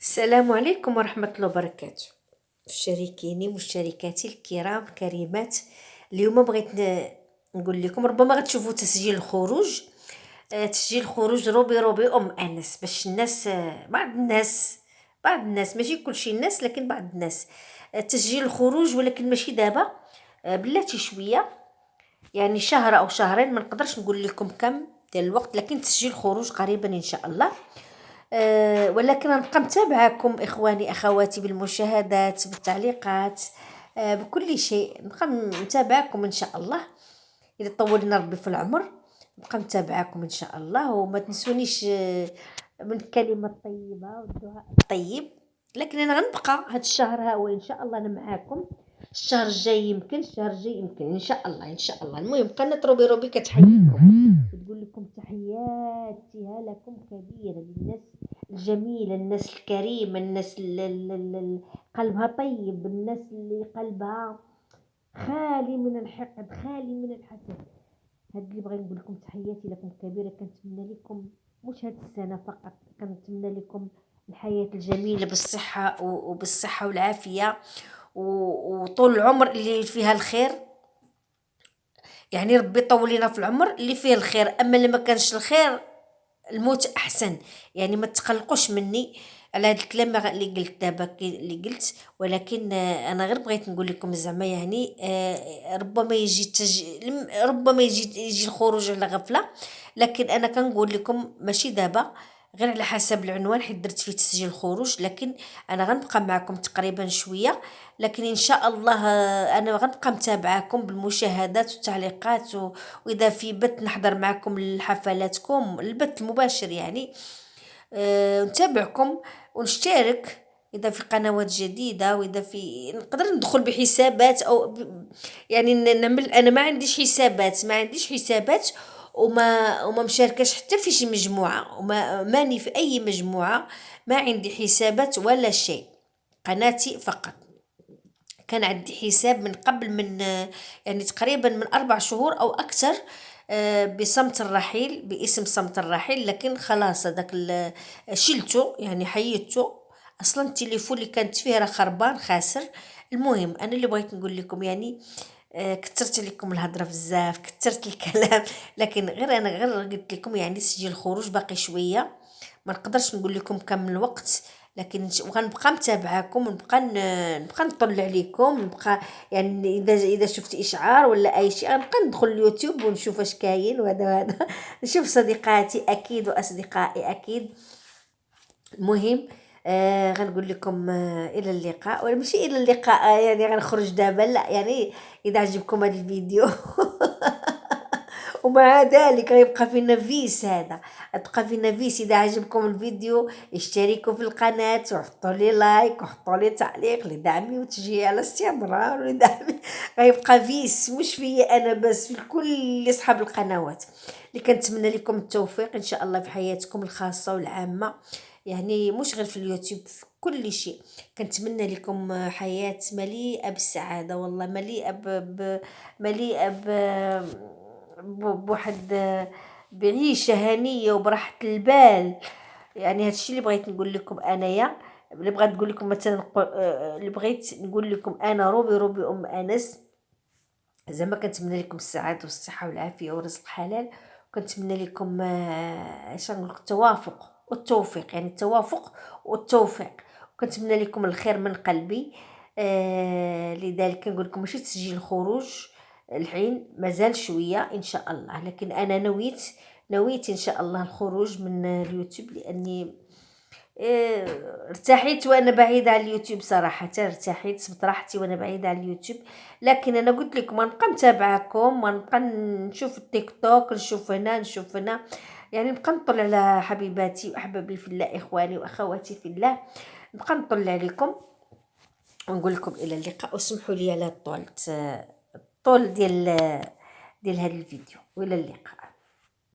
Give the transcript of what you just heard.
السلام عليكم ورحمة الله وبركاته. مشتركيني مشتركاتي الكرام كريمات، اليوم بغيت نقول لكم ربما غتشوفوا تسجيل الخروج. تسجيل الخروج روبي ام انس باش الناس، بعض الناس ماشي كلشي الناس لكن بعض الناس. تسجيل الخروج ولكن ماشي دابا، بلاتي شويه، يعني شهر او شهرين، ما نقدرش نقول لكم كم ديال الوقت، لكن تسجيل الخروج قريبا ان شاء الله. ولكن غنبقى متابعاكم اخواني اخواتي بالمشاهدات بالتعليقات، بكل شيء نبقى متابعاكم ان شاء الله. اذا طول لنا ربي في العمر نبقى متابعاكم ان شاء الله، وما تنسونيش من الكلمه الطيبه والدعاء الطيب. لكن انا غنبقى هذا الشهر ها هو ان شاء الله انا معاكم. الشهر الجاي يمكن، الشهر الجاي يمكن ان شاء الله ان شاء الله. المهم قناه روبي كتحييكم وتقول لكم تحياتها لكم كبيره، للناس الجميله، الناس الكريمه، الناس اللي قلبها طيب، الناس اللي قلبها خالي من الحقد، خالي من الحسد. هاد اللي بغي نقول لكم تحياتي لكم كبيره. كنتمنى لكم مش هاد السنه فقط، كنتمنى لكم الحياه الجميله بالصحه وبالصحه والعافيه، وطول العمر اللي فيها الخير. يعني ربي يطول لنا في العمر اللي فيه الخير، اما اللي ما كانش الخير الموت احسن. يعني ما تقلقوش مني على هذا الكلام اللي قلت دابا، اللي قلت. ولكن انا غير بغيت نقول لكم زعما يعني ربما ربما يجي الخروج على غفله. لكن انا كنقول لكم ماشي دابا، غير على حسب العنوان حيت درت فيه تسجيل الخروج. لكن انا غنبقى معكم تقريبا شويه، لكن ان شاء الله انا غنبقى متابعاكم بالمشاهدات والتعليقات، واذا في بث نحضر معكم لحفلاتكم البث المباشر يعني. نتابعكم ونشترك اذا في قنوات جديده، واذا في نقدر ندخل بحسابات او يعني نعمل. انا ما عنديش حسابات وما مشاركاش حتى في شي مجموعه، وما ماني في اي مجموعه. ما عندي حسابات ولا شيء، قناتي فقط. كان عندي حساب من قبل، من يعني تقريبا من 4 شهور أو أكثر، بصمت الرحيل، باسم صمت الرحيل. لكن خلاص هذاك شلته، يعني حيدته. اصلا التليفون اللي كانت فيه راه خربان خاسر. المهم انا اللي بغيت نقول لكم يعني، كثرت عليكم الهضره بزاف، كثرت الكلام. لكن غير قلت لكم يعني سجل الخروج باقي شويه، ما نقدرش نقول لكم كم الوقت. لكن غنبقى متابعاكم، نبقى نطلع عليكم، نبقى يعني اذا شفت اشعار ولا اي شيء غنبقى ندخل اليوتيوب ونشوف اش كاين وهذا نشوف صديقاتي اكيد واصدقائي اكيد. المهم غنقول لكم الى اللقاء، ولا ماشي الى اللقاء يعني غنخرج دابا، لا يعني اذا عجبكم هذا الفيديو ومع ذلك غيبقى فينا فيس، هذا تبقى فينا فيس. اذا عجبكم الفيديو اشتركوا في القناه وحطوا لي لايك وحطوا لي تعليق لدعمي وتشجيعي على الاستمرار ولدعمي. غيبقى فيس مش فيا انا بس، في كل اصحاب القنوات. اللي كنتمنى لكم التوفيق ان شاء الله في حياتكم الخاصه والعامه، يعني مش غير في اليوتيوب، في كل شيء. كنتمنى لكم حياه مليئه بالسعاده، والله مليئه مليئه بواحد بعيشه هنيه وبراحه البال. يعني هادشي اللي بغيت نقول لكم انايا. اللي بغيت نقول لكم مثلا اللي بغيت نقول لكم انا روبي ام انس. زعما كنتمنى لكم السعاده والصحه والعافيه ورزق حلال. وكنتمنى لكم اش نقول لكم التوافق والتوفيق، يعني التوافق والتوفيق. وكنتمنى لكم الخير من قلبي. لذلك كنقول لكم ماشي تسجيل الخروج الحين، مازال شويه ان شاء الله. لكن انا نويت ان شاء الله الخروج من اليوتيوب، لاني ارتحيت وانا بعيده عن اليوتيوب صراحه. ارتحيت براحتي وانا بعيده عن اليوتيوب. لكن انا قلت لكم نبقى متابعاكم، ونبقى نشوف التيك توك، نشوف هنا نشوف هنا، يعني نبقى نطلع على حبيباتي واحبابي في الله، اخواني واخواتي في الله. نبقى نطلع عليكم ونقول لكم الى اللقاء. واسمحوا لي على الطول ديال هذا الفيديو، والى اللقاء.